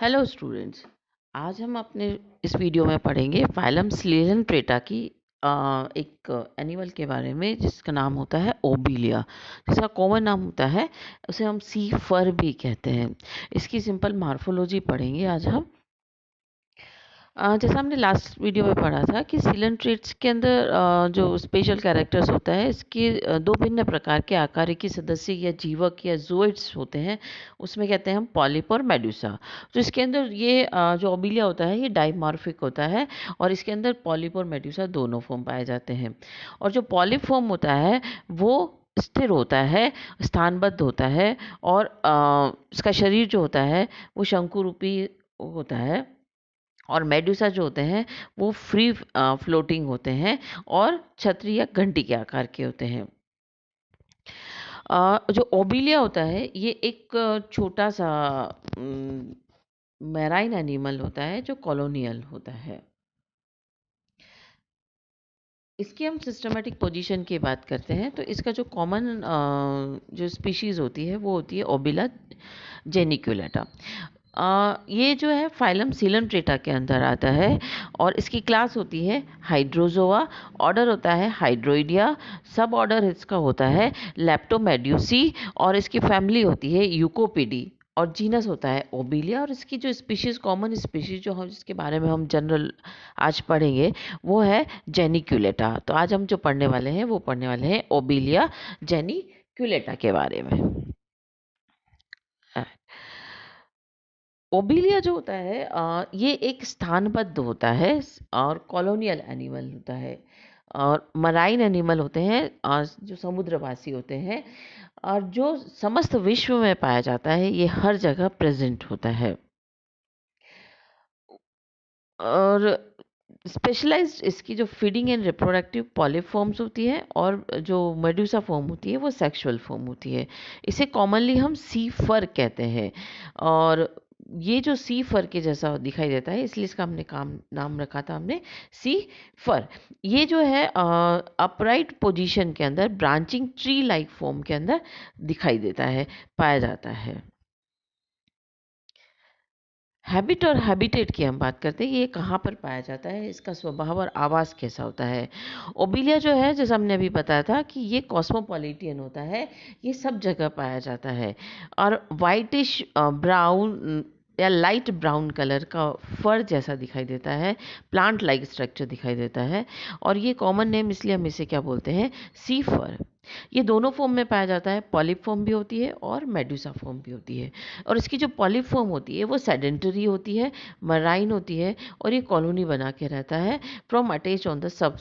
Hello students. आज हम अपने इस वीडियो में पढ़ेंगे फाइलम स्लेरेंट्रेटा की एक एनिमल के बारे में जिसका नाम होता है ओबिलिया। जिसका कॉमन नाम होता है, उसे हम सी फर भी कहते हैं। इसकी सिंपल मार्फोलॉजी पढ़ेंगे आज हम। जैसा हमने लास्ट वीडियो में पढ़ा था कि सिलेंट्रेट्स के अंदर जो स्पेशल कैरेक्टर्स होता है, इसके दो भिन्न प्रकार के आकारिकी सदस्य या जीवक या ज़ूइड्स होते हैं। उसमें कहते हैं हम पॉलिप और मेडुसा। तो इसके अंदर ये जो ओबिलिया होता है ये डाइमॉर्फिक होता है, और इसके अंदर पॉलिप और मेडुसा दोनों फॉर्म पाए जाते हैं। और जो पॉलिप फॉर्म होता है वो स्थिर होता है, स्थानबद्ध होता है, और इसका शरीर जो होता है वो शंकु रूपी होता है। और मेडुसा जो होते हैं वो फ्री फ्लोटिंग होते हैं और छतरी या घंटी के आकार के होते हैं। जो ओबिलिया होता है ये एक छोटा सा मैराइन एनिमल होता है जो कॉलोनियल होता है। इसकी हम सिस्टमेटिक पोजीशन की बात करते हैं तो इसका जो कॉमन जो स्पीशीज़ होती है वो होती है ओबिला जेनिकुलेटा। ये जो है फाइलम सिलेंट्रेटा के अंदर आता है, और इसकी क्लास होती है हाइड्रोजोआ। ऑर्डर होता है हाइड्रोइडिया। सब ऑर्डर इसका होता है लेप्टोमेड्यूसी, और इसकी फैमिली होती है यूकोपिडी, और जीनस होता है ओबिलिया। और इसकी जो स्पीशीज़, कॉमन स्पीशीज़ जो हम जिसके बारे में हम जनरल आज पढ़ेंगे वो है जेनिक्यूलेटा। तो आज हम जो पढ़ने वाले हैं वो पढ़ने वाले हैं ओबिलिया जेनिक्यूलेटा के बारे में। ओबिलिया जो होता है ये एक स्थानबद्ध होता है और कॉलोनियल एनिमल होता है, और मराइन एनिमल होते हैं जो समुद्रवासी होते हैं, और जो समस्त विश्व में पाया जाता है। ये हर जगह प्रेजेंट होता है। और स्पेशलाइज्ड इसकी जो feeding and reproductive polyp forms होती है, और जो मेडुसा फॉर्म होती है वो सेक्सुअल फॉर्म होती है। इसे कॉमनली हम सी फर कहते हैं, और ये जो सी फर के जैसा दिखाई देता है इसलिए इसका हमने नाम रखा था हमने सी फर। ये जो है अपराइट पोजीशन के अंदर ब्रांचिंग ट्री लाइक फॉर्म के अंदर दिखाई देता है, पाया जाता है। हैबिट और हैबिटेट की हम बात करते हैं कि ये कहाँ पर पाया जाता है, इसका स्वभाव और आवास कैसा होता है। ओबिलिया जो है, जैसा हमने अभी बताया था कि ये कॉस्मोपॉलिटियन होता है, ये सब जगह पाया जाता है। और वाइटिश ब्राउन या लाइट ब्राउन कलर का फर जैसा दिखाई देता है, प्लांट लाइक स्ट्रक्चर दिखाई देता है। और ये कॉमन नेम इसलिए हम इसे क्या बोलते हैं, सी फर। ये दोनों फॉर्म में पाया जाता है, पॉलिप फॉर्म भी होती है और मेडुसा फॉर्म भी होती है। और इसकी जो पॉलिप फॉर्म होती है वो सेडेंटरी होती है, मराइन होती है, और ये कॉलोनी बना के रहता है from attach on the sub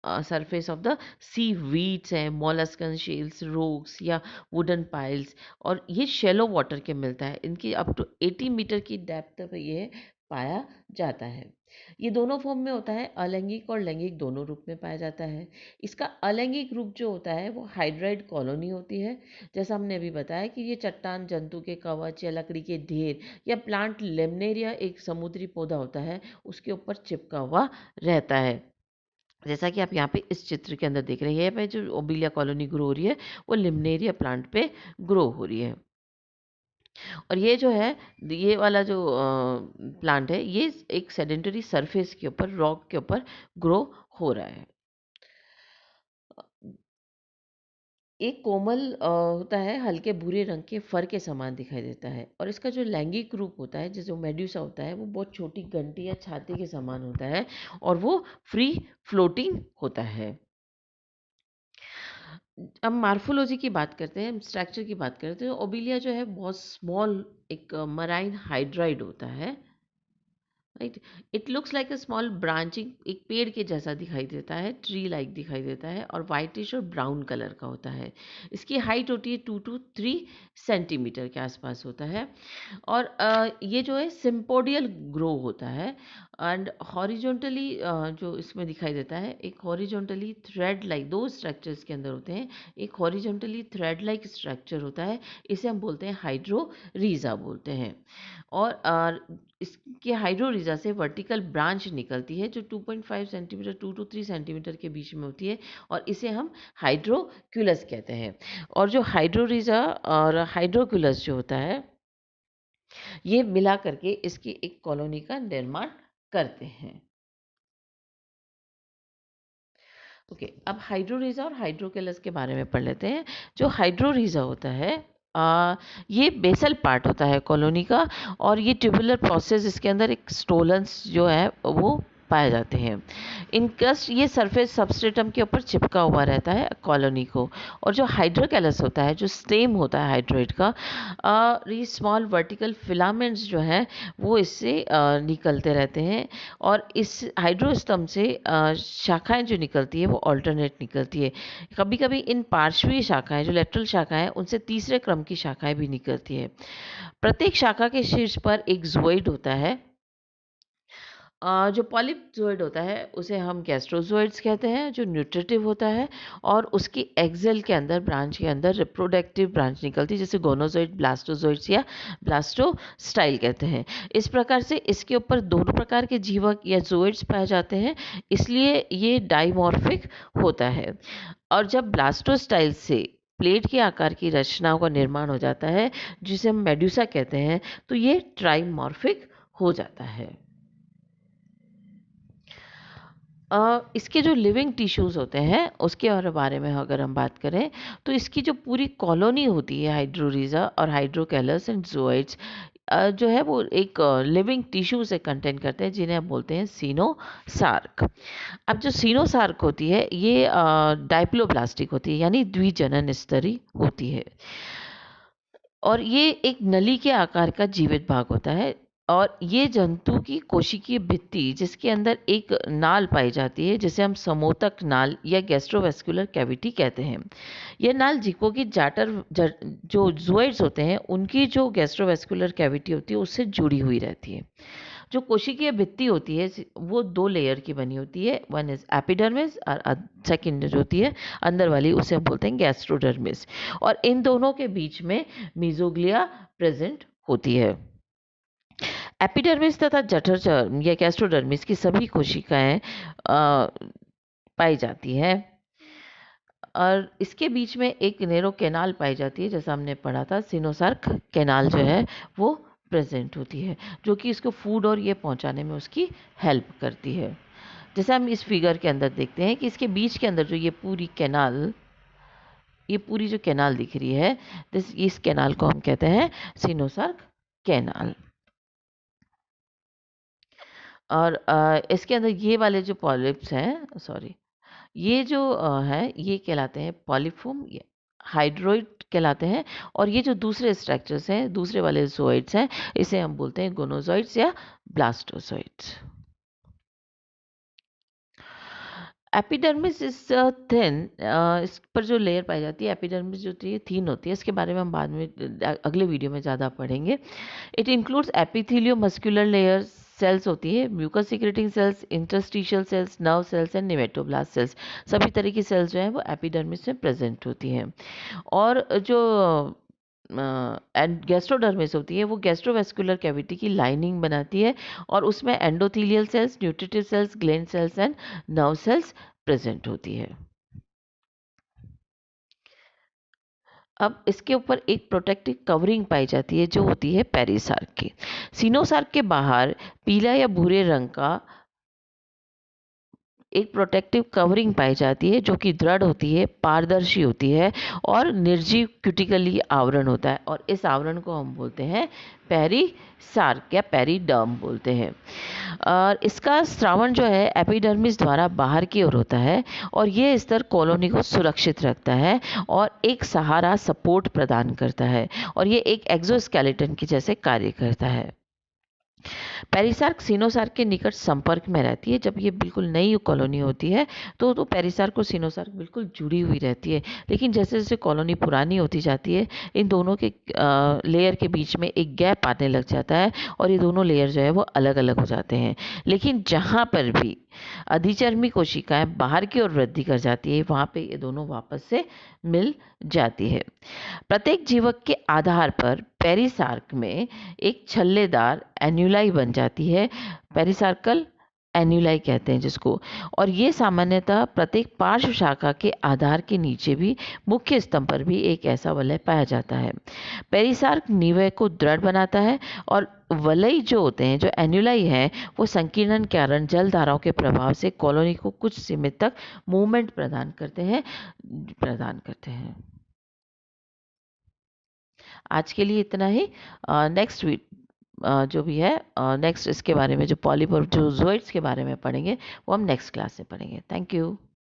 surface of the seaweeds हैं, मोलस्कन शेल्स, रोक्स या वुडन पाइल्स। और ये शेलो वाटर के मिलता है, इनकी अप टू 80 मीटर की डेप्थ पर ये पाया जाता है। ये दोनों फॉर्म में होता है, अलैंगिक और लैंगिक दोनों रूप में पाया जाता है। इसका अलैंगिक रूप जो होता है वो हाइड्राइड कॉलोनी होती है। जैसा हमने अभी बताया कि ये चट्टान, जंतु के कवच या लकड़ी के ढेर या प्लांट लेमनेरिया, एक समुद्री पौधा होता है, उसके ऊपर चिपका हुआ रहता है। जैसा कि आप यहाँ पे इस चित्र के अंदर देख रहे हैं, यहाँ पे जो ओबिलिया कॉलोनी ग्रो हो रही है वो लिमनेरिया प्लांट पे ग्रो हो रही है। और ये जो है, ये वाला जो प्लांट है ये एक सेडेंटरी सरफेस के ऊपर, रॉक के ऊपर ग्रो हो रहा है। एक कोमल होता है, हल्के भूरे रंग के फर के समान दिखाई देता है। और इसका जो लैंगिक रूप होता है, जैसे मेड्यूसा होता है, वो बहुत छोटी घंटी या छाती के समान होता है, और वो फ्री फ्लोटिंग होता है। अब मार्फोलॉजी की बात करते हैं, स्ट्रक्चर की बात करते हैं। ओबिलिया जो है बहुत स्मॉल एक मराइन हाइड्राइड होता है, right. It looks like a small branching, एक पेड़ के जैसा दिखाई देता है, ट्री लाइक दिखाई देता है, और वाइटिश और ब्राउन कलर का होता है। इसकी हाइट होती है 2 to 3 सेंटीमीटर के आसपास होता है। और ये जो है सिम्पोडियल ग्रो होता है, एंड हॉरिजॉन्टली जो इसमें दिखाई देता है, एक हॉरिजॉन्टली थ्रेड लाइक, दो स्ट्रक्चर्स के अंदर होते हैं। एक हॉरिजॉन्टली थ्रेड लाइक स्ट्रक्चर होता है, इसे हम बोलते हैं हाइड्रोरीजा बोलते हैं। और इसके हाइड्रोरीजा से वर्टिकल ब्रांच निकलती है जो 2.5 सेंटीमीटर 2 to 3 सेंटीमीटर के बीच में होती है, और इसे हम हाइड्रोक्यूलस कहते हैं। और जो हाइड्रोरीजा और हाइड्रोक्यूलस जो होता है ये मिला करके इसकी एक कॉलोनी का निर्माण करते हैं। ओके, अब हाइड्रोरीजा और हाइड्रोकेलस के बारे में पढ़ लेते हैं। जो हाइड्रोरीजा होता है, ये बेसल पार्ट होता है कॉलोनी का, और ये ट्यूबुलर प्रोसेस, इसके अंदर एक स्टोलन्स जो है वो पाए जाते हैं। इनकस्ट ये सरफेस सबस्ट्रेटम के ऊपर चिपका हुआ रहता है कॉलोनी को। और जो हाइड्रोकेलस होता है, जो स्टेम होता है हाइड्रोइड का, ये स्मॉल वर्टिकल फिलामेंट्स जो हैं वो इससे निकलते रहते हैं। और इस हाइड्रोस्तंभ से शाखाएं जो निकलती है वो ऑल्टरनेट निकलती है। कभी कभी इन पार्श्वीय शाखाएं, जो लेटरल शाखाएं, उनसे तीसरे क्रम की शाखाएं भी निकलती है। प्रत्येक शाखा के शीर्ष पर एक ज़ोइड होता है। जो पॉलिपज़ोइड होता है उसे हम गैस्ट्रोज़ोइड्स कहते हैं, जो न्यूट्रिटिव होता है। और उसकी एक्सेल के अंदर, ब्रांच के अंदर रिप्रोडक्टिव ब्रांच निकलती है, जैसे गोनोज़ोइड, ब्लास्टोज़ोइड्स या ब्लास्टोस्टाइल कहते हैं। इस प्रकार से इसके ऊपर दोनों प्रकार के जीवक या ज़ोइड्स पाए जाते हैं, इसलिए ये डाइमॉर्फिक होता है। और जब ब्लास्टोस्टाइल से प्लेट के आकार की रचनाओं का निर्माण हो जाता है, जिसे हम मेड्यूसा कहते हैं, तो ये ट्राइमॉर्फिक हो जाता है। इसके जो लिविंग टिश्यूज़ होते हैं उसके और बारे में अगर हम बात करें, तो इसकी जो पूरी कॉलोनी होती है हाइड्रोरीजा और हाइड्रोकेलस एंड ज़ोइड्स, जो है वो एक लिविंग टिश्यू से कंटेंट करते हैं, जिन्हें हम बोलते हैं सीनोसार्क। अब जो सीनोसार्क होती है ये डाइप्लोब्लास्टिक होती है, यानी द्विजनन स्तरी होती है। और ये एक नली के आकार का जीवित भाग होता है। और ये जंतु की कोशिकीय भित्ति, जिसके अंदर एक नाल पाई जाती है, जिसे हम समोतक नाल या गैस्ट्रोवेस्कुलर कैविटी कहते हैं। यह नाल जीको की जो ज़ोइड्स होते हैं उनकी जो गैस्ट्रोवेस्कुलर कैविटी होती है उससे जुड़ी हुई रहती है। जो कोशिकीय भित्ति होती है वो 2 लेयर की बनी होती है। वन इज एपिडर्मिस और सेकंड जो होती है अंदर वाली, उसे हम बोलते हैं गैस्ट्रोडर्मिस। और इन दोनों के बीच में मीजोग्लिया प्रेजेंट होती है। एपिडर्मिस तथा जठर या गैस्ट्रोडर्मिस की सभी कोशिकाएं पाई जाती हैं। और इसके बीच में एक नेरो कैनाल पाई जाती है, जैसा हमने पढ़ा था, सिनोसार्क कैनाल जो है वो प्रेजेंट होती है, जो कि इसको फूड और ये पहुंचाने में उसकी हेल्प करती है। जैसे हम इस फिगर के अंदर देखते हैं कि इसके बीच के अंदर जो ये पूरी जो कैनाल दिख रही है, इस कैनाल को हम कहते हैं सिनोसार्क कैनाल। और इसके अंदर ये वाले जो पॉलिप्स हैं, सॉरी, ये जो है ये कहलाते हैं पॉलीफॉर्म हाइड्रोइड कहलाते हैं। और ये जो दूसरे स्ट्रक्चर्स हैं, दूसरे वाले ज़ोइड्स हैं, इसे हम बोलते हैं गोनोज़ोइड्स या ब्लास्टोज़ोइड्स। एपिडर्मिस इज थिन, इस पर जो लेयर पाई जाती है एपिडर्मिस जो होती है थीन होती है। इसके बारे में हम बाद में अगले वीडियो में ज़्यादा पढ़ेंगे। It includes epitheliomuscular layers, cells होती है, mucus secreting cells, interstitial cells, nerve cells and nematoblast cells. सभी तरह की सेल्स जो है वो एपिडर्मिस में प्रेजेंट होती हैं। और जो गैस्ट्रोडर्मिस होती है वो गैस्ट्रोवेस्कुलर कैविटी की लाइनिंग बनाती है, और उसमें endothelial cells, nutritive cells, gland cells and nerve cells present होती है। अब इसके ऊपर एक प्रोटेक्टिव कवरिंग पाई जाती है, जो होती है पेरिसार्क की। सिनोसार्क के बाहर पीला या भूरे रंग का एक प्रोटेक्टिव कवरिंग पाई जाती है, जो कि दृढ़ होती है, पारदर्शी होती है और निर्जीव क्यूटिकली आवरण होता है। और इस आवरण को हम बोलते हैं पेरिसार्क या पेरिडर्म बोलते हैं। और इसका स्रावन जो है एपिडर्मिस द्वारा बाहर की ओर होता है, और ये स्तर कॉलोनी को सुरक्षित रखता है और एक सहारा सपोर्ट प्रदान करता है, और ये एक एक्सोस्केलेटन की जैसे कार्य करता है। पेरिसार्क सिनोसार्क के निकट संपर्क में रहती है। जब ये बिल्कुल नई कॉलोनी होती है तो पेरिसार्क और सिनोसार्क बिल्कुल जुड़ी हुई रहती है। लेकिन जैसे जैसे कॉलोनी पुरानी होती जाती है, इन दोनों के लेयर के बीच में एक गैप आने लग जाता है, और ये दोनों लेयर जो है वो अलग अलग हो जाते हैं। लेकिन जहाँ पर भी अधिचर्मी कोशिकाएं बाहर की ओर वृद्धि कर जाती है, वहाँ पे ये दोनों वापस से मिल जाती है। प्रत्येक जीवक के आधार पर पेरिसार्क में एक छल्लेदार एन्युलाई बन जाती है। पेरिसार्कल एन्यूलाई कहते हैं जिसको। और ये सामान्यतः प्रत्येक पार्श्व शाखा के आधार के नीचे भी मुख्य स्तंभ पर भी एक ऐसा वलय पाया जाता है। पेरिसार्क निवय को दृढ़ बनाता है और वलय जो होते हैं, जो एन्यूलाई है, वो संकीर्णन के कारण जल धाराओं के प्रभाव से कॉलोनी को कुछ सीमित तक मूवमेंट प्रदान करते हैं। आज के लिए इतना ही। नेक्स्ट वीक जो भी है, नेक्स्ट इसके बारे में, जो पॉलीमॉर्फिज्म के बारे में पढ़ेंगे, वो हम नेक्स्ट क्लास में पढ़ेंगे। Thank you.